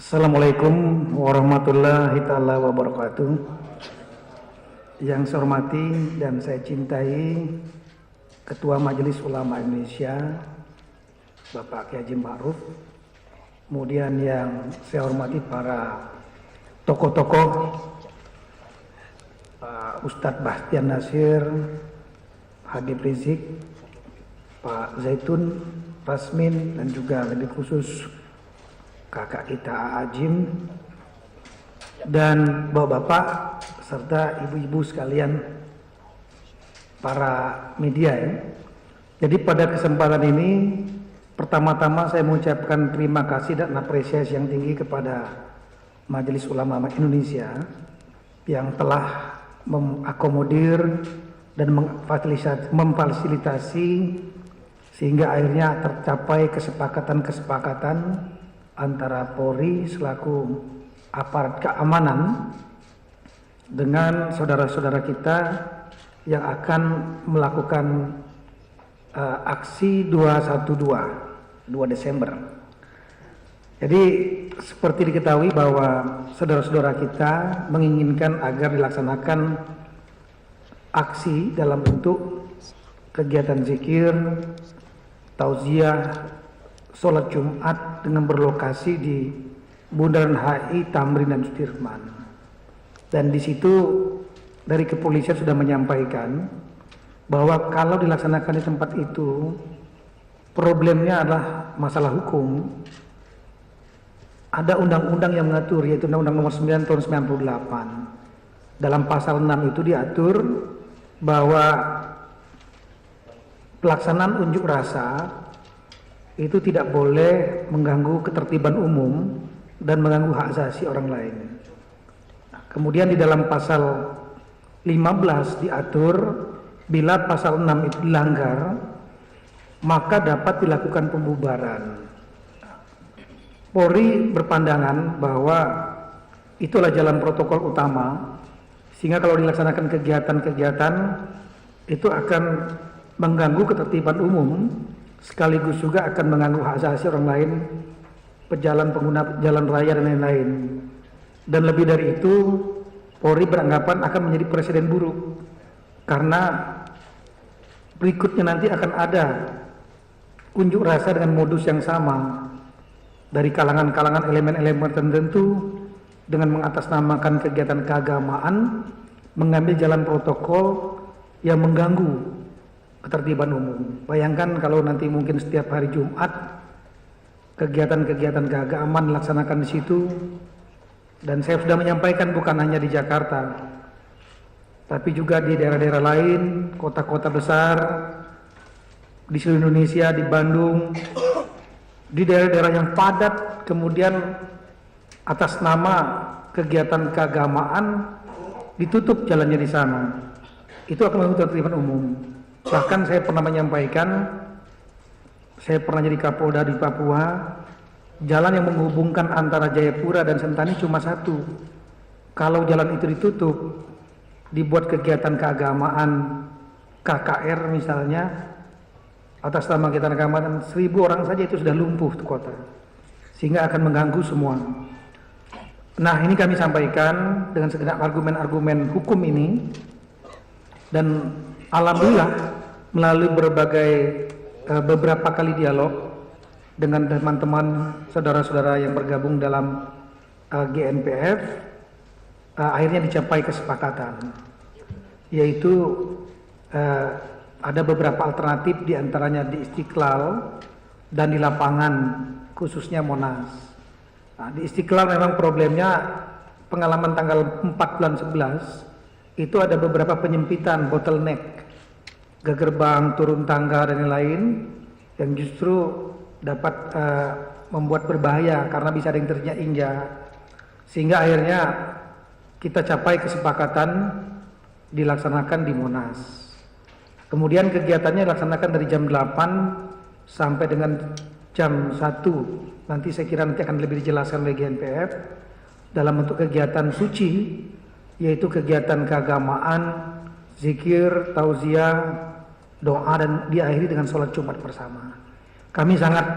Assalamualaikum warahmatullahi taala wabarakatuh. Yang saya hormati dan saya cintai Ketua Majelis Ulama Indonesia Bapak Kiai Haji Ma'ruf. Kemudian yang saya hormati para tokoh-tokoh, Pak Ustadz Bastian Nasir, Habib Rizik, Pak Zaitun Rasmin, dan juga lebih khusus kakak kita Ajim, dan bapak-bapak serta ibu-ibu sekalian para media ya. Jadi pada kesempatan ini pertama-tama saya mengucapkan terima kasih dan apresiasi yang tinggi kepada Majelis Ulama Indonesia yang telah mengakomodir dan memfasilitasi sehingga akhirnya tercapai kesepakatan-kesepakatan antara Polri selaku aparat keamanan dengan saudara-saudara kita yang akan melakukan aksi 212 2 Desember. Jadi seperti diketahui bahwa saudara-saudara kita menginginkan agar dilaksanakan aksi dalam bentuk kegiatan zikir, tauziah, sholat Jumat dengan berlokasi di Bundaran HI, Tamrin, dan Sudirman. Dan di situ dari kepolisian sudah menyampaikan bahwa kalau dilaksanakan di tempat itu problemnya adalah masalah hukum. Ada undang-undang yang mengatur, yaitu Undang-Undang Nomor 9 Tahun 98. Dalam pasal 6 itu diatur bahwa pelaksanaan unjuk rasa itu tidak boleh mengganggu ketertiban umum dan mengganggu hak asasi orang lain. Kemudian di dalam pasal 15 diatur bila pasal 6 itu dilanggar maka dapat dilakukan pembubaran. Polri berpandangan bahwa itulah jalan protokol utama, sehingga kalau dilaksanakan kegiatan-kegiatan itu akan mengganggu ketertiban umum sekaligus juga akan mengganggu hak asasi orang lain, pejalan pengguna jalan raya dan lain-lain. Dan lebih dari itu, Polri beranggapan akan menjadi presiden buruk karena berikutnya nanti akan ada unjuk rasa dengan modus yang sama dari kalangan-kalangan elemen-elemen tertentu dengan mengatasnamakan kegiatan keagamaan, mengambil jalan protokol yang mengganggu ketertiban umum. Bayangkan kalau nanti mungkin setiap hari Jumat kegiatan-kegiatan keagamaan dilaksanakan di situ, dan saya sudah menyampaikan bukan hanya di Jakarta tapi juga di daerah-daerah lain, kota-kota besar di seluruh Indonesia, di Bandung, di daerah-daerah yang padat, kemudian atas nama kegiatan keagamaan ditutup jalannya di sana. Itu akan mengganggu ketertiban umum. Bahkan saya pernah menyampaikan, saya pernah jadi Kapolda di Papua, jalan yang menghubungkan antara Jayapura dan Sentani cuma satu. Kalau jalan itu ditutup, dibuat kegiatan keagamaan KKR misalnya, atas nama kegiatan keagamaan 1000 orang saja itu sudah lumpuh di kota, sehingga akan mengganggu semua. Nah, ini kami sampaikan dengan segenap argumen-argumen hukum ini, dan alhamdulillah melalui beberapa kali dialog dengan teman-teman saudara-saudara yang bergabung dalam GNPF, akhirnya dicapai kesepakatan, yaitu ada beberapa alternatif, diantaranya di Istiqlal dan di lapangan khususnya Monas. Nah, di Istiqlal memang problemnya pengalaman tanggal 4 bulan 11 itu ada beberapa penyempitan, bottleneck, gerbang, turun tangga dan lain-lain yang justru dapat membuat berbahaya karena bisa ada yang terinjak-injak, sehingga akhirnya kita capai kesepakatan dilaksanakan di Monas. Kemudian kegiatannya dilaksanakan dari jam 8 sampai dengan jam 1. Nanti saya kira nanti akan lebih dijelaskan oleh GNPF dalam bentuk kegiatan suci, yaitu kegiatan keagamaan, zikir, tauziah, doa, dan diakhiri dengan sholat Jumat bersama. Kami sangat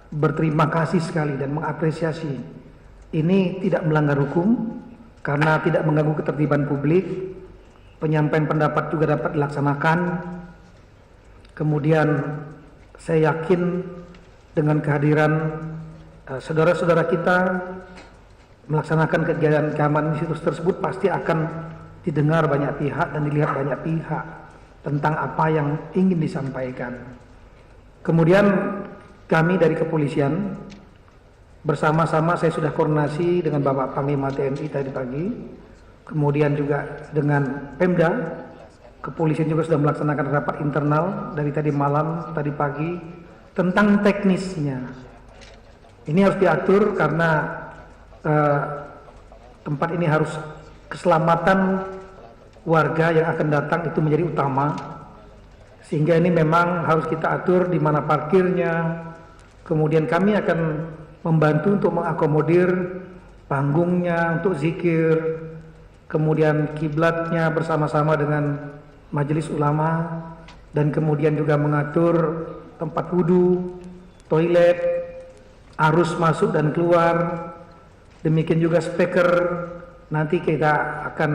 berterima kasih sekali dan mengapresiasi ini tidak melanggar hukum karena tidak mengganggu ketertiban publik. Penyampaian pendapat juga dapat dilaksanakan. Kemudian saya yakin dengan kehadiran saudara-saudara kita melaksanakan kegiatan keamanan di situs tersebut pasti akan didengar banyak pihak dan dilihat banyak pihak tentang apa yang ingin disampaikan. Kemudian kami dari kepolisian bersama-sama, saya sudah koordinasi dengan Bapak Panglima TNI tadi pagi, kemudian juga dengan Pemda, kepolisian juga sudah melaksanakan rapat internal dari tadi malam, tadi pagi, tentang teknisnya. Ini harus diatur karena tempat ini harus keselamatan warga yang akan datang itu menjadi utama, sehingga ini memang harus kita atur di mana parkirnya. Kemudian kami akan membantu untuk mengakomodir panggungnya untuk zikir, kemudian kiblatnya bersama-sama dengan majelis ulama, dan kemudian juga mengatur tempat wudhu, toilet, arus masuk dan keluar. Demikian juga speaker nanti kita akan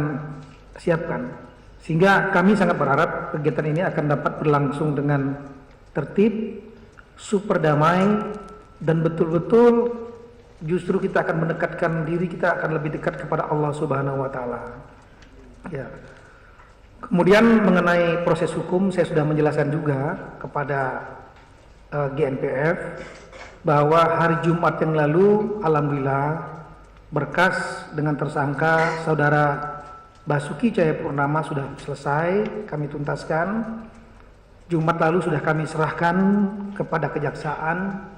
siapkan, sehingga kami sangat berharap kegiatan ini akan dapat berlangsung dengan tertib, super damai, dan betul-betul justru kita akan mendekatkan diri, kita akan lebih dekat kepada Allah Subhanahu wa Ta'ala. Ya. Kemudian mengenai proses hukum, saya sudah menjelaskan juga kepada GNPF bahwa hari Jumat yang lalu alhamdulillah berkas dengan tersangka saudara Basuki Cahayapurnama sudah selesai kami tuntaskan. Jumat lalu sudah kami serahkan kepada kejaksaan.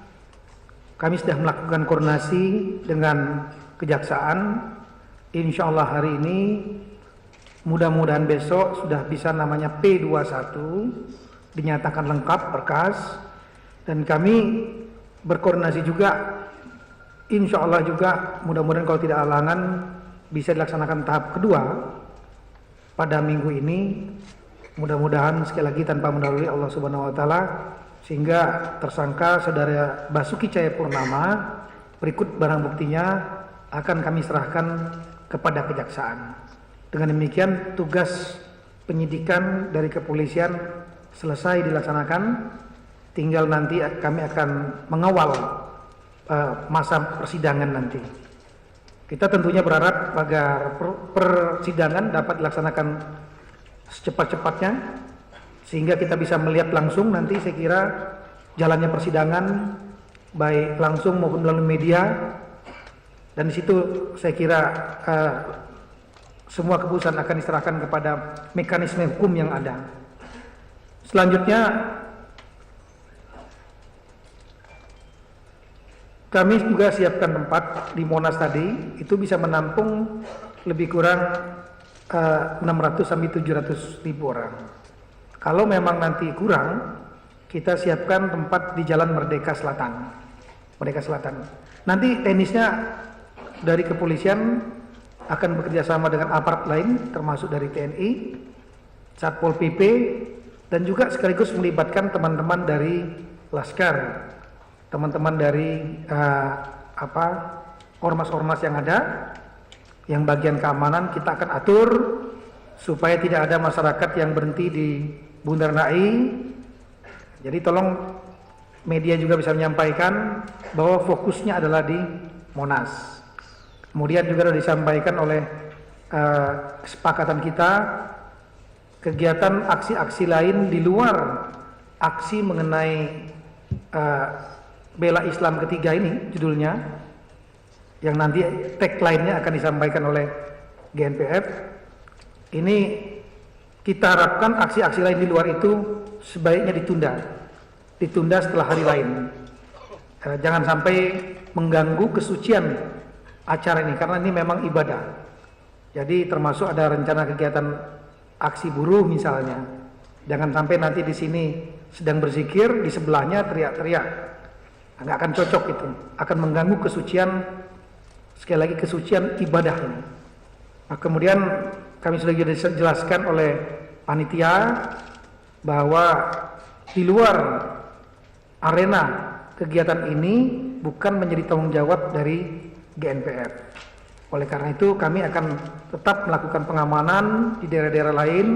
Kami sudah melakukan koordinasi dengan kejaksaan. Insya Allah hari ini, mudah-mudahan besok sudah bisa namanya P21 dinyatakan lengkap berkas, dan kami berkoordinasi juga. Insya Allah juga mudah-mudahan kalau tidak halangan bisa dilaksanakan tahap kedua pada minggu ini. Mudah-mudahan sekali lagi tanpa mendahului Allah Subhanahu wa Ta'ala, sehingga tersangka saudara Basuki Cahayapurnama berikut barang buktinya akan kami serahkan kepada kejaksaan. Dengan demikian tugas penyidikan dari kepolisian selesai dilaksanakan, tinggal nanti kami akan mengawal masa persidangan nanti. Kita tentunya berharap agar persidangan dapat dilaksanakan secepat-cepatnya, sehingga kita bisa melihat langsung nanti saya kira jalannya persidangan baik langsung maupun melalui media, dan di situ saya kira semua keputusan akan diserahkan kepada mekanisme hukum yang ada. Selanjutnya kami juga siapkan tempat di Monas tadi, itu bisa menampung lebih kurang 600 sampai 700 ribu orang. Kalau memang nanti kurang, kita siapkan tempat di Jalan Merdeka Selatan. Merdeka Selatan. Nanti teknisnya dari kepolisian akan bekerja sama dengan aparat lain, termasuk dari TNI, Satpol PP, dan juga sekaligus melibatkan teman-teman dari Laskar, teman-teman dari ormas-ormas yang ada, yang bagian keamanan kita akan atur supaya tidak ada masyarakat yang berhenti di Bundaran HI. Jadi tolong media juga bisa menyampaikan bahwa fokusnya adalah di Monas. Kemudian juga sudah disampaikan oleh kesepakatan kita, kegiatan aksi-aksi lain di luar aksi mengenai bela Islam ketiga ini judulnya, yang nanti tagline-nya akan disampaikan oleh GNPF. Ini kita harapkan aksi-aksi lain di luar itu sebaiknya ditunda setelah hari lain. Jangan sampai mengganggu kesucian acara ini, karena ini memang ibadah. Jadi termasuk ada rencana kegiatan aksi buruh misalnya. Jangan sampai nanti di sini sedang berzikir, di sebelahnya teriak-teriak. Nggak akan cocok itu, akan mengganggu kesucian, sekali lagi kesucian ibadah ini. Nah, kemudian kami sudah dijelaskan oleh panitia bahwa di luar arena kegiatan ini bukan menjadi tanggung jawab dari GNPF. Oleh karena itu kami akan tetap melakukan pengamanan di daerah-daerah lain.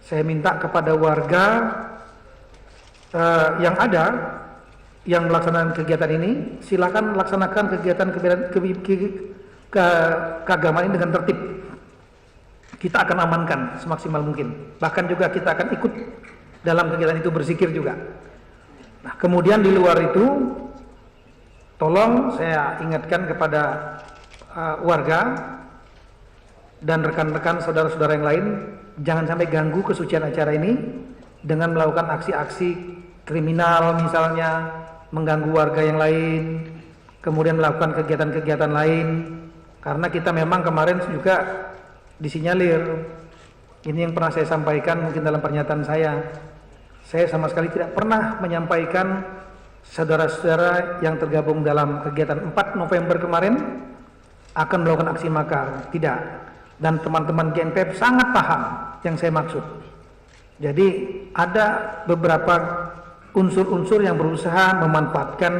Saya minta kepada warga yang ada yang melaksanakan kegiatan ini, silakan laksanakan kegiatan keagamaan ini dengan tertib. Kita akan amankan semaksimal mungkin. Bahkan juga kita akan ikut dalam kegiatan itu, berzikir juga. Nah, kemudian di luar itu, tolong saya ingatkan kepada warga dan rekan-rekan saudara-saudara yang lain, jangan sampai ganggu kesucian acara ini dengan melakukan aksi-aksi kriminal, misalnya mengganggu warga yang lain, kemudian melakukan kegiatan-kegiatan lain. Karena kita memang kemarin juga disinyalir, ini yang pernah saya sampaikan mungkin dalam pernyataan saya sama sekali tidak pernah menyampaikan saudara-saudara yang tergabung dalam kegiatan 4 November kemarin akan melakukan aksi makar, tidak. Dan teman-teman GNPF sangat paham yang saya maksud. Jadi ada beberapa unsur-unsur yang berusaha memanfaatkan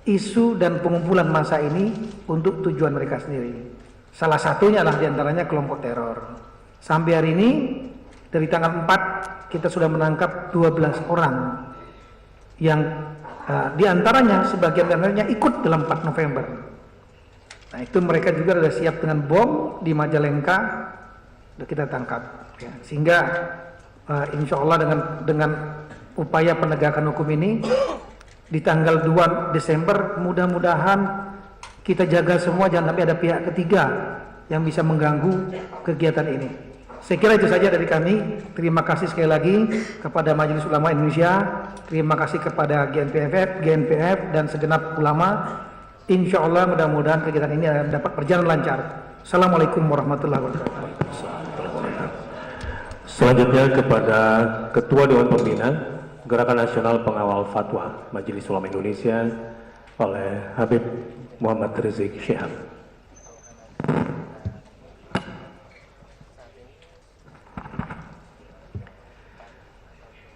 isu dan pengumpulan massa ini untuk tujuan mereka sendiri. Salah satunya lah diantaranya kelompok teror. Sampai hari ini dari tanggal 4 kita sudah menangkap 12 orang yang diantaranya sebagian-antaranya ikut dalam 4 November. Nah, itu mereka juga sudah siap dengan bom di Majalengka, sudah kita tangkap. Ya, sehingga insya Allah dengan upaya penegakan hukum ini di tanggal 2 Desember mudah-mudahan kita jaga semua, jangan sampai ada pihak ketiga yang bisa mengganggu kegiatan ini. Saya kira itu saja dari kami. Terima kasih sekali lagi kepada Majelis Ulama Indonesia, terima kasih kepada GNPF dan segenap ulama. Insya Allah mudah-mudahan kegiatan ini dapat berjalan lancar. Assalamualaikum warahmatullahi wabarakatuh. Selanjutnya kepada Ketua Dewan Pembina Gerakan Nasional Pengawal Fatwa Majelis Ulama Indonesia oleh Habib Muhammad Rizik Syihab.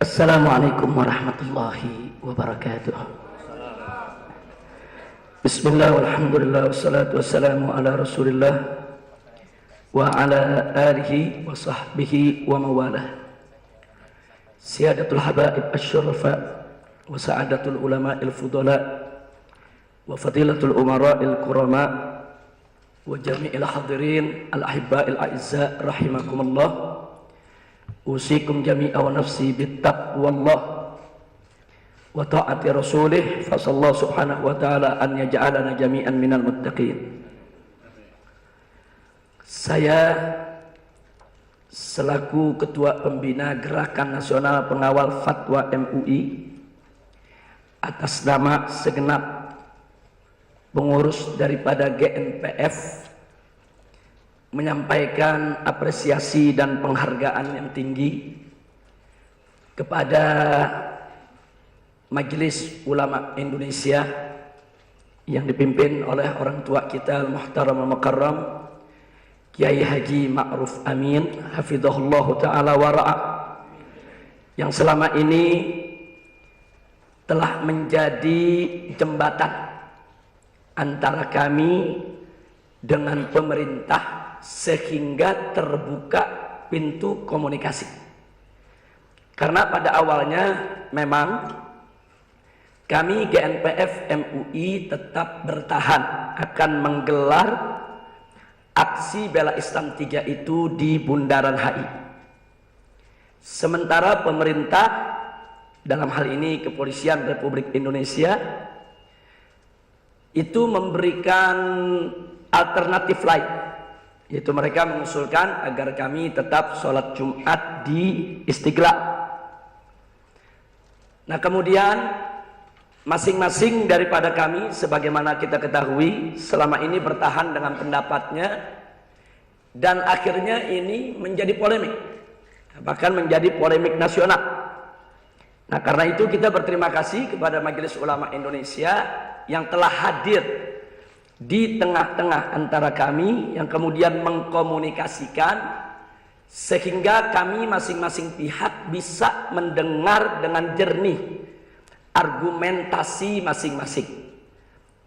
Assalamualaikum warahmatullahi wabarakatuh. Bismillah walhamdulillah wassalatu wassalamu ala rasulillah wa ala alihi wa sahbihi wa mawalah. Siyadatul habaib asyurafa wa sa'adatul ulama'il fudala wa fadilatul umara'il kurama wa jami'il hadirin al-ahibba'il a'izza rahimakumullah. Usikum jami'a wa nafsi bittaqwallah wa ta'ati rasulih fasallahu subhanahu wa ta'ala an yaj'alana jami'an minal muttaqin. Saya selaku Ketua Pembina Gerakan Nasional Pengawal Fatwa MUI atas nama segenap pengurus daripada GNPF menyampaikan apresiasi dan penghargaan yang tinggi kepada Majelis Ulama Indonesia yang dipimpin oleh orang tua kita Al-Muhtaram Al-Mukarram Kiai Haji Ma'ruf Amin hafizahullahu ta'ala wara'ah, yang selama ini telah menjadi jembatan antara kami dengan pemerintah sehingga terbuka pintu komunikasi. Karena pada awalnya memang kami GNPF MUI tetap bertahan akan menggelar aksi bela Islam 3 itu di Bundaran HI. Sementara pemerintah, dalam hal ini Kepolisian Republik Indonesia, itu memberikan alternatif lain, yaitu mereka mengusulkan agar kami tetap sholat Jumat di Istiqlal. Nah, kemudian masing-masing daripada kami sebagaimana kita ketahui selama ini bertahan dengan pendapatnya, dan akhirnya ini menjadi polemik, bahkan menjadi polemik nasional. Nah, karena itu kita berterima kasih kepada Majelis Ulama Indonesia yang telah hadir di tengah-tengah antara kami, yang kemudian mengkomunikasikan sehingga kami masing-masing pihak bisa mendengar dengan jernih argumentasi masing-masing.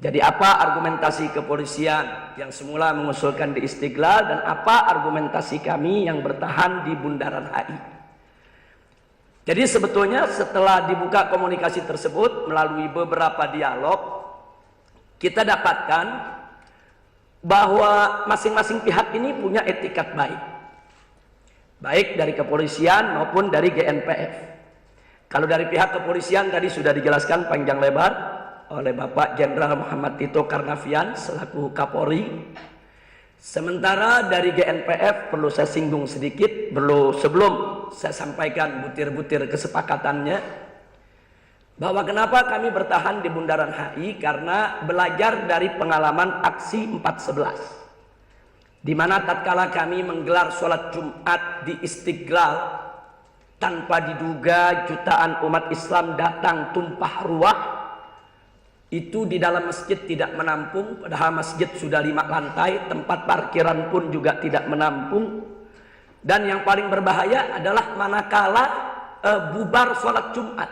Jadi apa argumentasi kepolisian yang semula mengusulkan di Istiqlal dan apa argumentasi kami yang bertahan di Bundaran HI. Jadi sebetulnya setelah dibuka komunikasi tersebut melalui beberapa dialog, kita dapatkan bahwa masing-masing pihak ini punya etikat baik. Baik dari kepolisian maupun dari GNPF. Kalau dari pihak kepolisian tadi sudah dijelaskan panjang lebar oleh Bapak Jenderal Muhammad Tito Karnavian selaku Kapolri. Sementara dari GNPF perlu saya singgung sedikit sebelum saya sampaikan butir-butir kesepakatannya, bahwa kenapa kami bertahan di Bundaran HI, karena belajar dari pengalaman aksi 4.11, di mana tatkala kami menggelar sholat Jumat di Istiqlal tanpa diduga jutaan umat Islam datang tumpah ruah. Itu di dalam masjid tidak menampung, padahal masjid sudah 5 lantai, tempat parkiran pun juga tidak menampung. Dan yang paling berbahaya adalah manakala bubar sholat Jumat,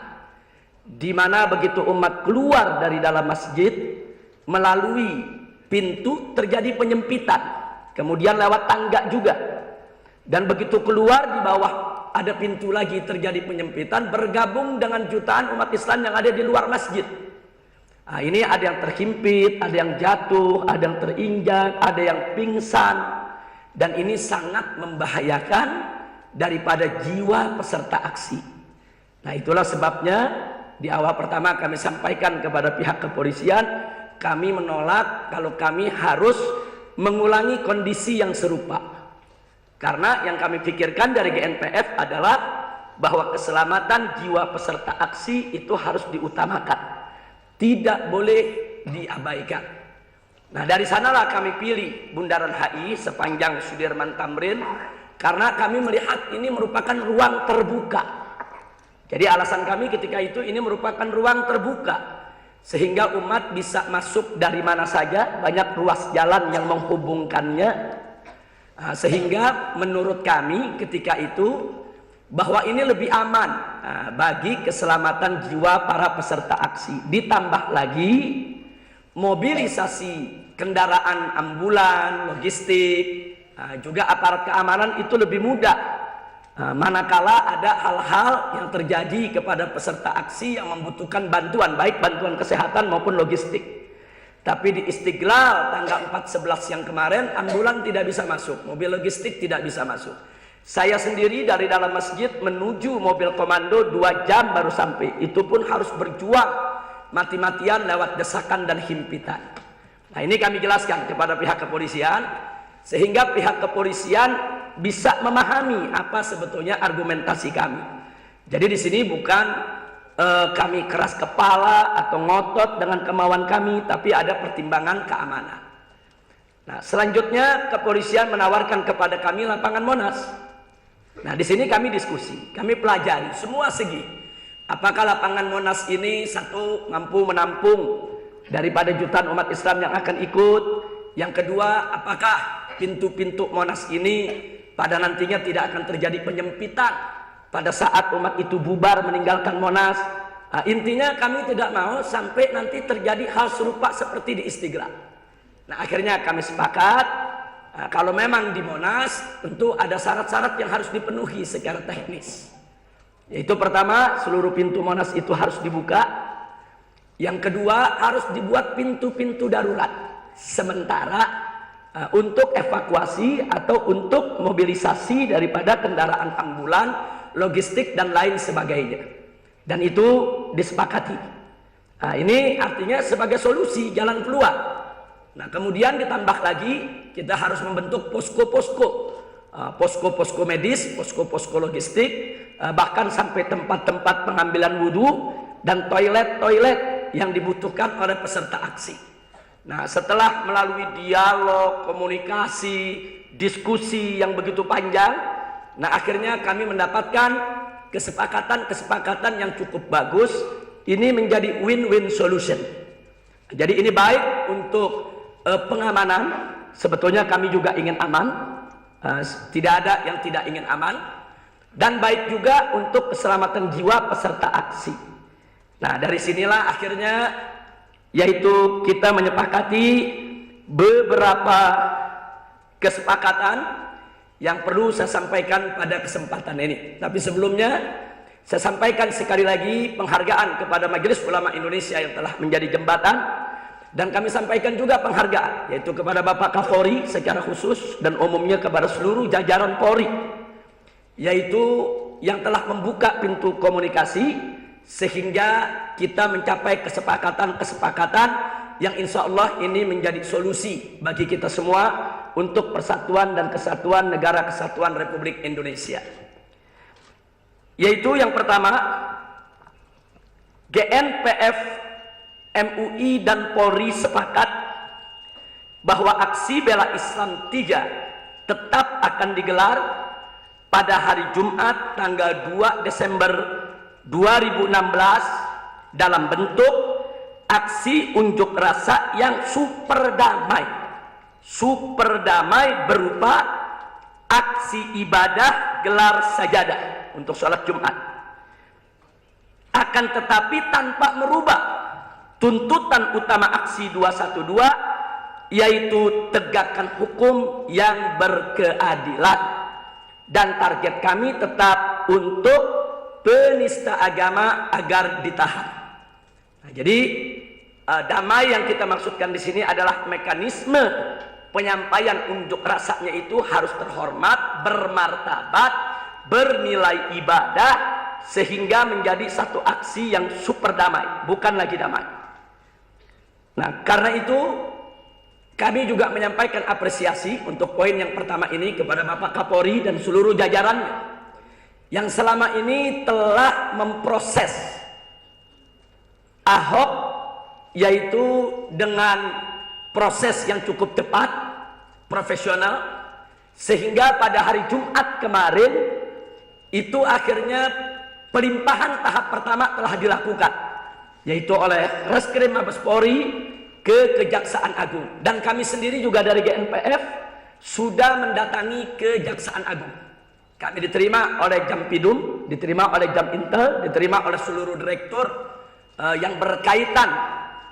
di mana begitu umat keluar dari dalam masjid melalui pintu terjadi penyempitan, kemudian lewat tangga juga, dan begitu keluar di bawah ada pintu lagi terjadi penyempitan, bergabung dengan jutaan umat Islam yang ada di luar masjid. Nah, ini ada yang terhimpit, ada yang jatuh, ada yang terinjak, ada yang pingsan, dan ini sangat membahayakan daripada jiwa peserta aksi. Nah, itulah sebabnya di awal pertama kami sampaikan kepada pihak kepolisian, kami menolak kalau kami harus mengulangi kondisi yang serupa. Karena yang kami pikirkan dari GNPF adalah bahwa keselamatan jiwa peserta aksi itu harus diutamakan, tidak boleh diabaikan. Nah, dari sanalah kami pilih Bundaran HI sepanjang Sudirman Tamrin, karena kami melihat ini merupakan ruang terbuka. Jadi alasan kami ketika itu ini merupakan ruang terbuka, sehingga umat bisa masuk dari mana saja, banyak ruas jalan yang menghubungkannya. Nah, sehingga menurut kami ketika itu bahwa ini lebih aman bagi keselamatan jiwa para peserta aksi. Ditambah lagi mobilisasi kendaraan ambulan, logistik, juga aparat keamanan itu lebih mudah manakala ada hal-hal yang terjadi kepada peserta aksi yang membutuhkan bantuan, baik bantuan kesehatan maupun logistik. Tapi di Istiqlal tanggal 4.11 yang kemarin ambulan tidak bisa masuk, mobil logistik tidak bisa masuk. Saya sendiri dari dalam masjid menuju mobil komando 2 jam baru sampai. Itu pun harus berjuang mati-matian lewat desakan dan himpitan. Nah, ini kami jelaskan kepada pihak kepolisian, sehingga pihak kepolisian bisa memahami apa sebetulnya argumentasi kami. Jadi di sini bukan kami keras kepala atau ngotot dengan kemauan kami, tapi ada pertimbangan keamanan. Nah, selanjutnya kepolisian menawarkan kepada kami lapangan Monas. Nah, di sini kami diskusi, kami pelajari semua segi. Apakah lapangan Monas ini satu mampu menampung daripada jutaan umat Islam yang akan ikut? Yang kedua, apakah pintu-pintu Monas ini pada nantinya tidak akan terjadi penyempitan pada saat umat itu bubar meninggalkan Monas? Nah, intinya kami tidak mau sampai nanti terjadi hal serupa seperti di Istiqlal. Nah, akhirnya kami sepakat, kalau memang di Monas tentu ada syarat-syarat yang harus dipenuhi secara teknis. Yaitu pertama, seluruh pintu Monas itu harus dibuka. Yang kedua, harus dibuat pintu-pintu darurat sementara untuk evakuasi atau untuk mobilisasi daripada kendaraan ambulan, logistik dan lain sebagainya. Dan itu disepakati. Nah, ini artinya sebagai solusi jalan keluar. Nah, kemudian ditambah lagi kita harus membentuk posko-posko, posko-posko medis, posko-posko logistik, bahkan sampai tempat-tempat pengambilan wudhu dan toilet-toilet yang dibutuhkan oleh peserta aksi. Nah, setelah melalui dialog, komunikasi, diskusi yang begitu panjang, nah akhirnya kami mendapatkan kesepakatan-kesepakatan yang cukup bagus. Ini menjadi win-win solution. Jadi ini baik untuk pengamanan, sebetulnya kami juga ingin aman, tidak ada yang tidak ingin aman, dan baik juga untuk keselamatan jiwa peserta aksi. Nah, dari sinilah akhirnya yaitu kita menyepakati beberapa kesepakatan yang perlu saya sampaikan pada kesempatan ini. Tapi sebelumnya saya sampaikan sekali lagi penghargaan kepada Majelis Ulama Indonesia yang telah menjadi jembatan, dan kami sampaikan juga penghargaan yaitu kepada Bapak Kapolri secara khusus dan umumnya kepada seluruh jajaran Polri, yaitu yang telah membuka pintu komunikasi sehingga kita mencapai kesepakatan-kesepakatan yang insya Allah ini menjadi solusi bagi kita semua untuk persatuan dan kesatuan Negara Kesatuan Republik Indonesia. Yaitu yang pertama, GNPF, MUI dan Polri sepakat bahwa aksi bela Islam 3 tetap akan digelar pada hari Jumat tanggal 2 Desember 2016 dalam bentuk aksi unjuk rasa yang super damai. Super damai berupa aksi ibadah gelar sajadah untuk sholat Jumat. Akan tetapi tanpa merubah tuntutan utama aksi 212, yaitu tegakkan hukum yang berkeadilan. Dan target kami tetap untuk penista agama agar ditahan. Nah, jadi damai yang kita maksudkan di sini adalah mekanisme penyampaian unjuk rasanya itu harus terhormat, bermartabat, bernilai ibadah, sehingga menjadi satu aksi yang super damai, bukan lagi damai. Nah, karena itu kami juga menyampaikan apresiasi untuk poin yang pertama ini kepada Bapak Kapolri dan seluruh jajarannya yang selama ini telah memproses Ahok, yaitu dengan proses yang cukup cepat, profesional, sehingga pada hari Jumat kemarin itu akhirnya pelimpahan tahap pertama telah dilakukan, yaitu oleh Reskrim Mabes Polri ke Kejaksaan Agung, dan kami sendiri juga dari GNPF sudah mendatangi Kejaksaan Agung. Kami diterima oleh Jampidum, diterima oleh Jam Intel, diterima oleh seluruh direktur yang berkaitan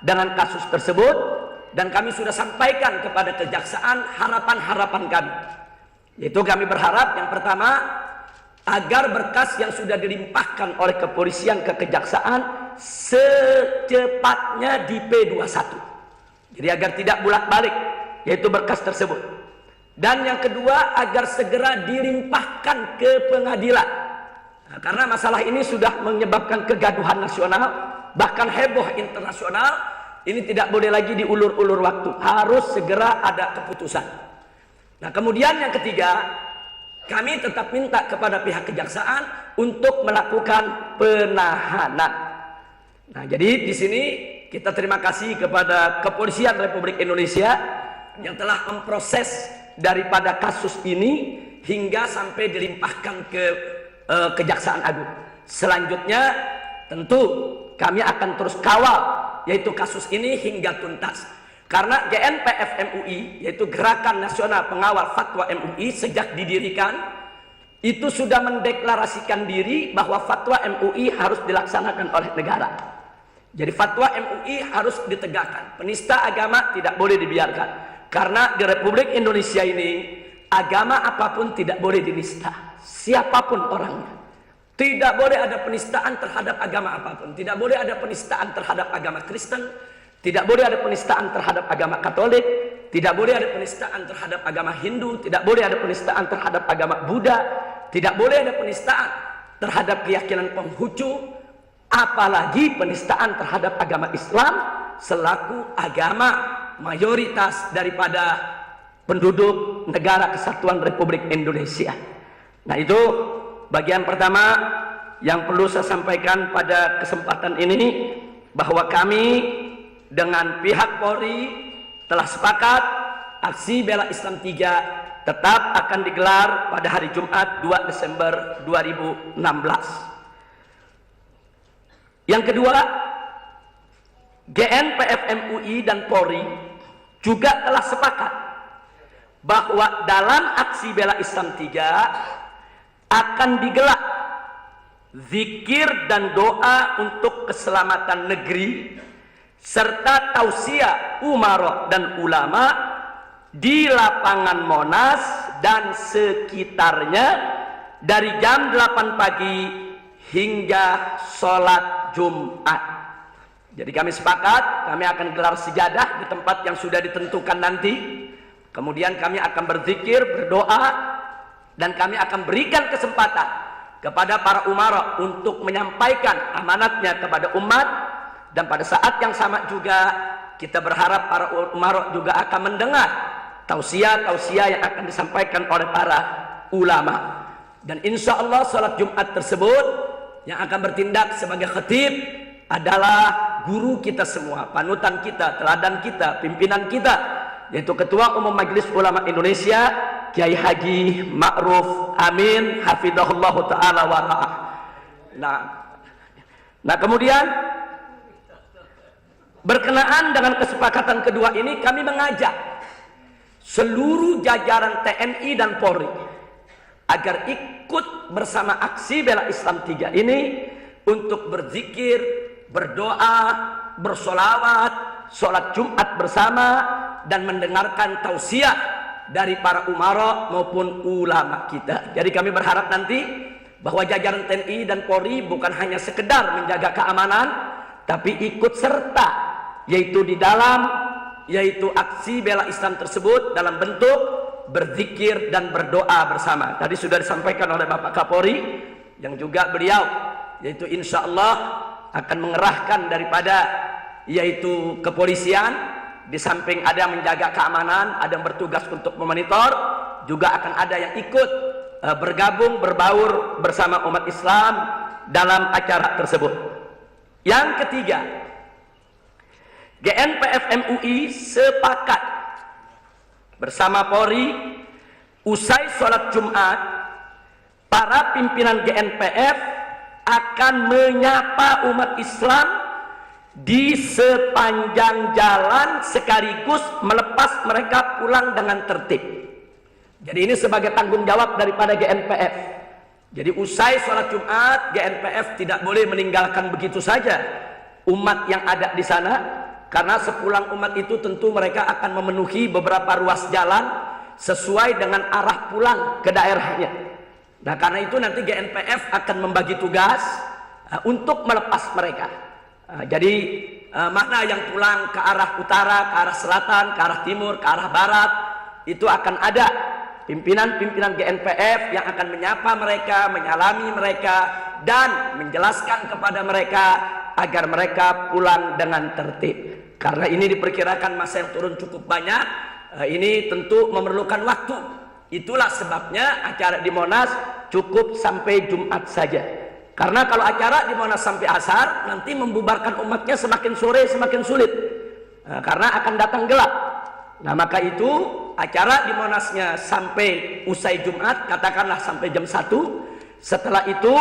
dengan kasus tersebut, dan kami sudah sampaikan kepada Kejaksaan harapan-harapan kami, yaitu kami berharap yang pertama agar berkas yang sudah dilimpahkan oleh kepolisian ke Kejaksaan secepatnya di P21. Jadi agar tidak bolak-balik, yaitu berkas tersebut. Dan yang kedua, agar segera dilimpahkan ke pengadilan. Nah, karena masalah ini sudah menyebabkan kegaduhan nasional, bahkan heboh internasional. Ini tidak boleh lagi diulur-ulur waktu, harus segera ada keputusan. Nah, kemudian yang ketiga, kami tetap minta kepada pihak Kejaksaan untuk melakukan penahanan. Nah, jadi di sini kita terima kasih kepada Kepolisian Republik Indonesia yang telah memproses daripada kasus ini hingga sampai dilimpahkan ke Kejaksaan Agung. Selanjutnya tentu kami akan terus kawal yaitu kasus ini hingga tuntas. Karena GNPF MUI, yaitu Gerakan Nasional Pengawal Fatwa MUI, sejak didirikan itu sudah mendeklarasikan diri bahwa fatwa MUI harus dilaksanakan oleh negara. Jadi fatwa MUI harus ditegakkan. Penista agama tidak boleh dibiarkan. Karena di Republik Indonesia ini agama apapun tidak boleh dinista, siapapun orangnya. Tidak boleh ada penistaan terhadap agama apapun. Tidak boleh ada penistaan terhadap agama Kristen. Tidak boleh ada penistaan terhadap agama Katolik. Tidak boleh ada penistaan terhadap agama Hindu. Tidak boleh ada penistaan terhadap agama Buddha. Tidak boleh ada penistaan terhadap keyakinan Konghucu. Apalagi penistaan terhadap agama Islam selaku agama mayoritas daripada penduduk Negara Kesatuan Republik Indonesia. Nah, itu bagian pertama yang perlu saya sampaikan pada kesempatan ini, bahwa kami dengan pihak Polri telah sepakat aksi bela Islam 3 tetap akan digelar pada hari Jumat 2 Desember 2016. Yang kedua, GNPF MUI dan Polri juga telah sepakat bahwa dalam aksi bela Islam 3 akan digelar zikir dan doa untuk keselamatan negeri serta tausiah umara dan ulama di lapangan Monas dan sekitarnya dari jam 8 pagi hingga sholat Jumat. Jadi kami sepakat, kami akan gelar sejadah di tempat yang sudah ditentukan nanti. Kemudian kami akan berzikir, berdoa, dan kami akan berikan kesempatan kepada para umara untuk menyampaikan amanatnya kepada umat. Dan pada saat yang sama juga kita berharap para umara juga akan mendengar tausiah-tausiah yang akan disampaikan oleh para ulama. Dan insya Allah salat Jumat tersebut yang akan bertindak sebagai khatib adalah guru kita semua, panutan kita, teladan kita, pimpinan kita, yaitu Ketua Umum Majelis Ulama Indonesia Kiai Haji Ma'ruf Amin hafizahullah taala wa ra'ah. Nah kemudian berkenaan dengan kesepakatan kedua ini, kami mengajak seluruh jajaran TNI dan Polri agar ikut bersama aksi bela Islam 3 ini untuk berzikir, berdoa, bersolawat, sholat Jumat bersama, dan mendengarkan tausiah dari para umara maupun ulama kita. Jadi kami berharap nanti bahwa jajaran TNI dan Polri bukan hanya sekedar menjaga keamanan, tapi ikut serta, yaitu di dalam aksi bela Islam tersebut dalam bentuk berzikir dan berdoa bersama. Tadi sudah disampaikan oleh Bapak Kapolri, yang juga beliau yaitu insya Allah akan mengerahkan daripada yaitu kepolisian, di samping ada yang menjaga keamanan, ada yang bertugas untuk memonitor, juga akan ada yang ikut bergabung, berbaur bersama umat Islam dalam acara tersebut. Yang ketiga, GNPF MUI sepakat bersama Polri, usai sholat Jumat, para pimpinan GNPF akan menyapa umat Islam di sepanjang jalan sekaligus melepas mereka pulang dengan tertib. Jadi ini sebagai tanggung jawab daripada GNPF. Jadi usai sholat Jumat, GNPF tidak boleh meninggalkan begitu saja umat yang ada di sana, karena sepulang umat itu tentu mereka akan memenuhi beberapa ruas jalan sesuai dengan arah pulang ke daerahnya. Nah karena itu nanti GNPF akan membagi tugas untuk melepas mereka. Jadi mana yang pulang ke arah utara, ke arah selatan, ke arah timur, ke arah barat, itu akan ada pimpinan-pimpinan GNPF yang akan menyapa mereka, menyalami mereka, dan menjelaskan kepada mereka agar mereka pulang dengan tertib. Karena ini diperkirakan masa yang turun cukup banyak, ini tentu memerlukan waktu. Itulah sebabnya acara di Monas cukup sampai Jumat saja. Karena kalau acara di Monas sampai asar, nanti membubarkan umatnya semakin sore semakin sulit. Karena akan datang gelap. Nah maka itu acara di Monasnya sampai usai Jumat, katakanlah sampai jam 1. Setelah itu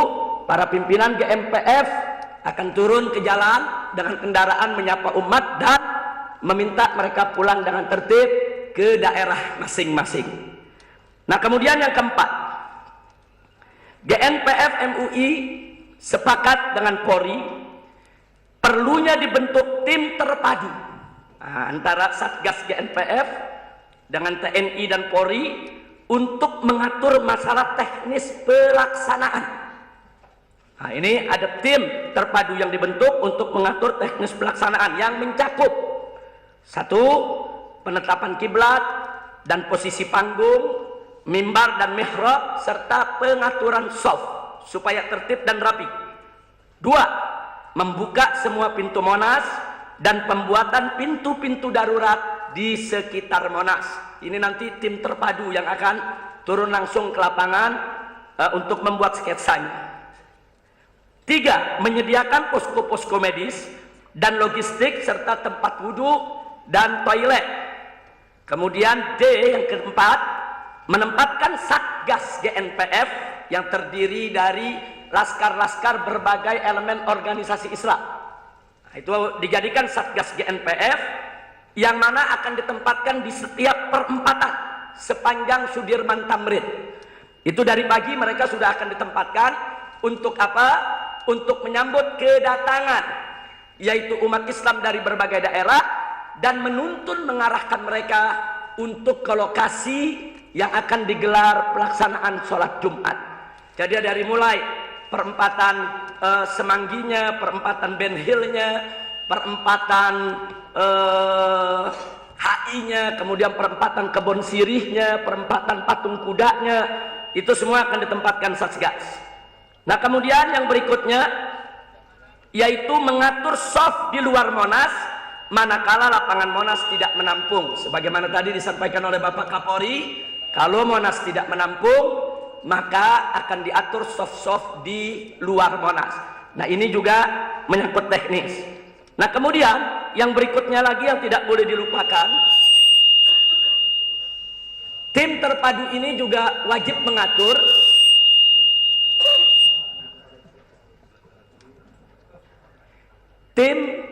para pimpinan GNPF akan turun ke jalan dengan kendaraan menyapa umat dan meminta mereka pulang dengan tertib ke daerah masing-masing. Nah kemudian yang keempat, GNPF MUI sepakat dengan Polri perlunya dibentuk tim terpadu antara Satgas GNPF dengan TNI dan Polri untuk mengatur masalah teknis pelaksanaan. Nah ini ada tim terpadu yang dibentuk untuk mengatur teknis pelaksanaan yang mencakup: 1. Penetapan kiblat dan posisi panggung, mimbar dan mihrab, serta pengaturan shaf supaya tertib dan rapi. 2. Membuka semua pintu Monas dan pembuatan pintu-pintu darurat di sekitar Monas. Ini nanti tim terpadu yang akan turun langsung ke lapangan untuk membuat sketsanya. 3. Menyediakan posko-posko medis dan logistik serta tempat wudhu dan toilet. Kemudian D yang keempat, menempatkan Satgas GNPF yang terdiri dari laskar-laskar berbagai elemen organisasi Islam. Nah, itu dijadikan Satgas GNPF yang mana akan ditempatkan di setiap perempatan sepanjang Sudirman Tamrin. Itu dari pagi mereka sudah akan ditempatkan untuk apa? Untuk menyambut kedatangan yaitu umat Islam dari berbagai daerah, dan menuntun mengarahkan mereka untuk ke lokasi yang akan digelar pelaksanaan sholat Jumat. Jadi dari mulai perempatan Semangginya, perempatan Ben Hill-nya, perempatan HI-nya, kemudian perempatan Kebon Sirihnya, perempatan Patung Kudanya, itu semua akan ditempatkan Satgas. Nah kemudian yang berikutnya yaitu mengatur soft di luar Monas manakala lapangan Monas tidak menampung. Sebagaimana tadi disampaikan oleh Bapak Kapolri, kalau Monas tidak menampung maka akan diatur soft di luar Monas. Nah ini juga menyangkut teknis. Nah kemudian yang berikutnya lagi yang tidak boleh dilupakan, tim terpadu ini juga wajib mengatur Tim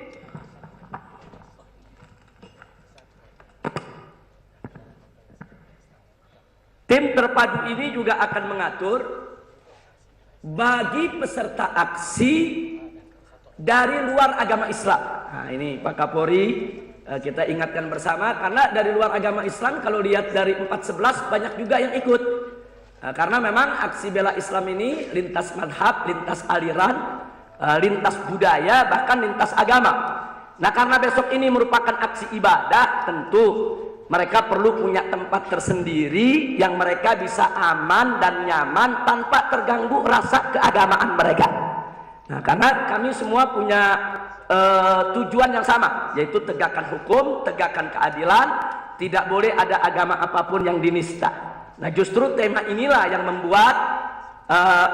terpadu ini juga akan mengatur bagi peserta aksi dari luar agama Islam. Nah ini Pak Kapolri, kita ingatkan bersama, karena dari luar agama Islam kalau lihat dari 411 banyak juga yang ikut. Karena memang aksi bela Islam ini lintas madhab, lintas aliran, lintas budaya, bahkan lintas agama. Nah karena besok ini merupakan aksi ibadah, tentu mereka perlu punya tempat tersendiri yang mereka bisa aman dan nyaman tanpa terganggu rasa keagamaan mereka. Nah karena kami semua punya tujuan yang sama, yaitu tegakkan hukum, tegakkan keadilan, tidak boleh ada agama apapun yang dinista. Nah justru tema inilah yang membuat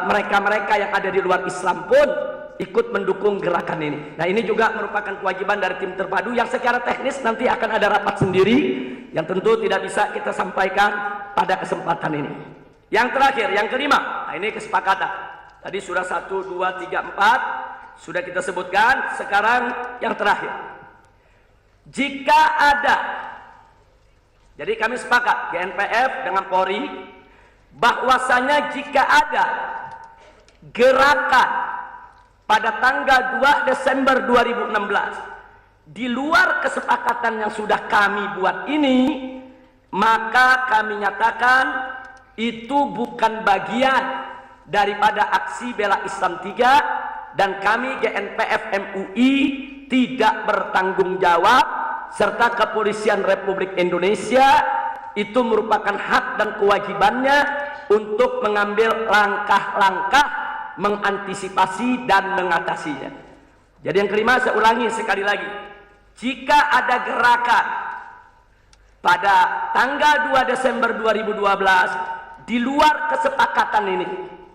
mereka-mereka yang ada di luar Islam pun ikut mendukung gerakan ini. Nah ini juga merupakan kewajiban dari tim terpadu yang secara teknis nanti akan ada rapat sendiri yang tentu tidak bisa kita sampaikan pada kesempatan ini. Yang terakhir, yang kelima, nah ini kesepakatan. Tadi sudah 1, 2, 3, 4 sudah kita sebutkan. Sekarang yang terakhir, jika ada, jadi kami sepakat GNPF dengan Polri bahwasanya jika ada gerakan pada tanggal 2 Desember 2016 di luar kesepakatan yang sudah kami buat ini, maka kami nyatakan itu bukan bagian daripada aksi bela Islam 3, dan kami GNPF MUI tidak bertanggung jawab, serta Kepolisian Republik Indonesia itu merupakan hak dan kewajibannya untuk mengambil langkah-langkah mengantisipasi dan mengatasinya. Jadi yang kelima, saya ulangi sekali lagi, jika ada gerakan pada tanggal 2 Desember 2012 di luar kesepakatan ini,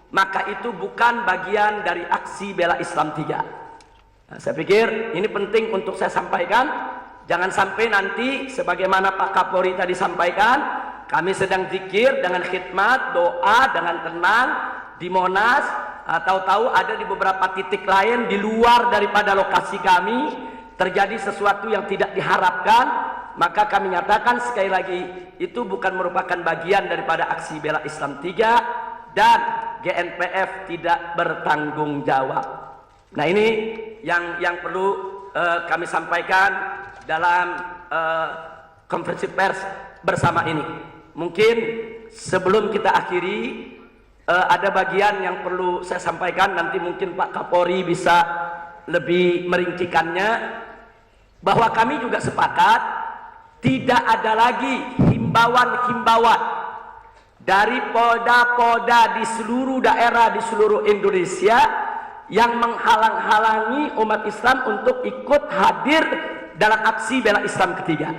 maka itu bukan bagian dari aksi bela Islam 3. Nah, saya pikir ini penting untuk saya sampaikan. Jangan sampai nanti sebagaimana Pak Kapolri tadi sampaikan, kami sedang zikir dengan khidmat, doa dengan tenang di Monas, tahu-tahu ada di beberapa titik lain di luar daripada lokasi kami terjadi sesuatu yang tidak diharapkan. Maka kami nyatakan sekali lagi, itu bukan merupakan bagian daripada aksi bela Islam 3 dan GNPF tidak bertanggung jawab. Nah ini yang perlu kami sampaikan dalam konferensi pers bersama ini. Mungkin sebelum kita akhiri, ada bagian yang perlu saya sampaikan, nanti mungkin Pak Kapolri bisa lebih merincikannya, bahwa kami juga sepakat tidak ada lagi himbauan-himbauan dari polda-polda di seluruh daerah di seluruh Indonesia yang menghalang-halangi umat Islam untuk ikut hadir dalam aksi bela Islam ketiga.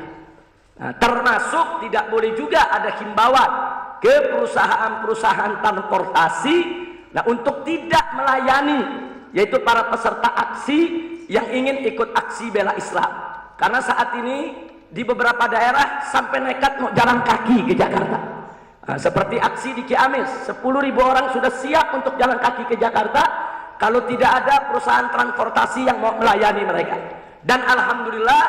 Nah, termasuk tidak boleh juga ada himbauan ke perusahaan-perusahaan transportasi, nah, untuk tidak melayani, yaitu para peserta aksi yang ingin ikut aksi bela Islam. Karena saat ini di beberapa daerah sampai nekat mau jalan kaki ke Jakarta. Nah, seperti aksi di Ciamis, 10.000 orang sudah siap untuk jalan kaki ke Jakarta kalau tidak ada perusahaan transportasi yang mau melayani mereka. Dan alhamdulillah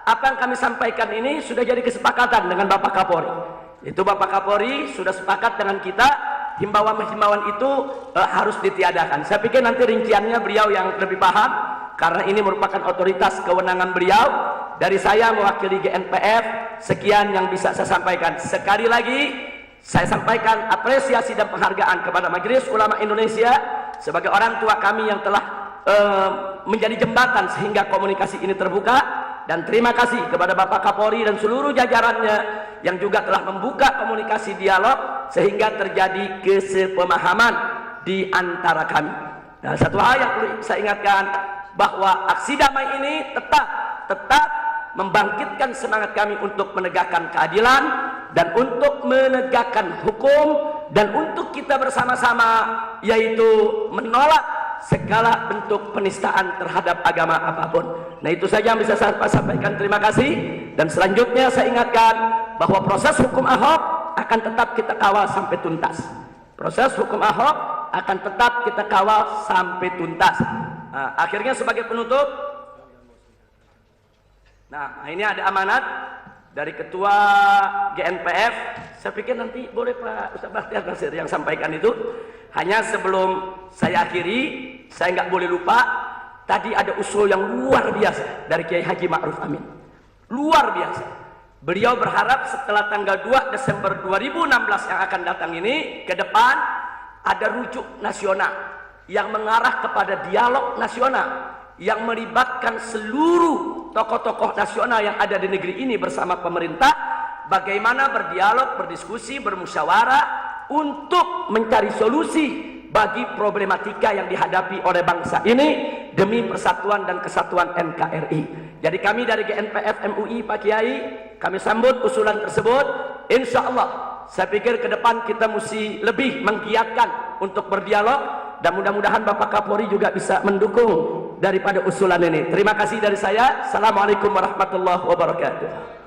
apa yang kami sampaikan ini sudah jadi kesepakatan dengan Bapak Kapolri. Itu Bapak Kapolri sudah sepakat dengan kita, himbauan-himbauan itu harus ditiadakan. Saya pikir nanti rinciannya beliau yang lebih paham, karena ini merupakan otoritas kewenangan beliau. Dari saya mewakili GNPF, sekian yang bisa saya sampaikan. Sekali lagi saya sampaikan apresiasi dan penghargaan kepada Majelis Ulama Indonesia sebagai orang tua kami yang telah menjadi jembatan sehingga komunikasi ini terbuka, dan terima kasih kepada Bapak Kapolri dan seluruh jajarannya yang juga telah membuka komunikasi dialog sehingga terjadi kesepemahaman di antara kami. Nah, satu hal yang perlu saya ingatkan, bahwa aksi damai ini tetap membangkitkan semangat kami untuk menegakkan keadilan dan untuk menegakkan hukum, dan untuk kita bersama-sama yaitu menolak segala bentuk penistaan terhadap agama apapun. Nah, itu saja yang bisa saya sampaikan. Terima kasih. Dan selanjutnya saya ingatkan bahwa proses hukum Ahok akan tetap kita kawal sampai tuntas. Proses hukum Ahok akan tetap kita kawal sampai tuntas. Nah, akhirnya sebagai penutup, nah ini ada amanat dari Ketua GNPF. Saya pikir nanti boleh Pak Ustaz Bakhtiar Nasir yang sampaikan itu. Hanya sebelum saya akhiri, saya nggak boleh lupa, tadi ada usul yang luar biasa dari Kiai Haji Ma'ruf Amin. Luar biasa. Beliau berharap setelah tanggal 2 Desember 2016 yang akan datang ini, ke depan ada rujuk nasional yang mengarah kepada dialog nasional yang melibatkan seluruh tokoh-tokoh nasional yang ada di negeri ini bersama pemerintah, bagaimana berdialog, berdiskusi, bermusyawarah untuk mencari solusi bagi problematika yang dihadapi oleh bangsa ini demi persatuan dan kesatuan NKRI. Jadi kami dari GNPF MUI Pak Kiai, kami sambut usulan tersebut. Insya Allah saya pikir ke depan kita mesti lebih menggiatkan untuk berdialog, dan mudah-mudahan Bapak Kapolri juga bisa mendukung daripada usulan ini. Terima kasih dari saya. Assalamualaikum warahmatullahi wabarakatuh.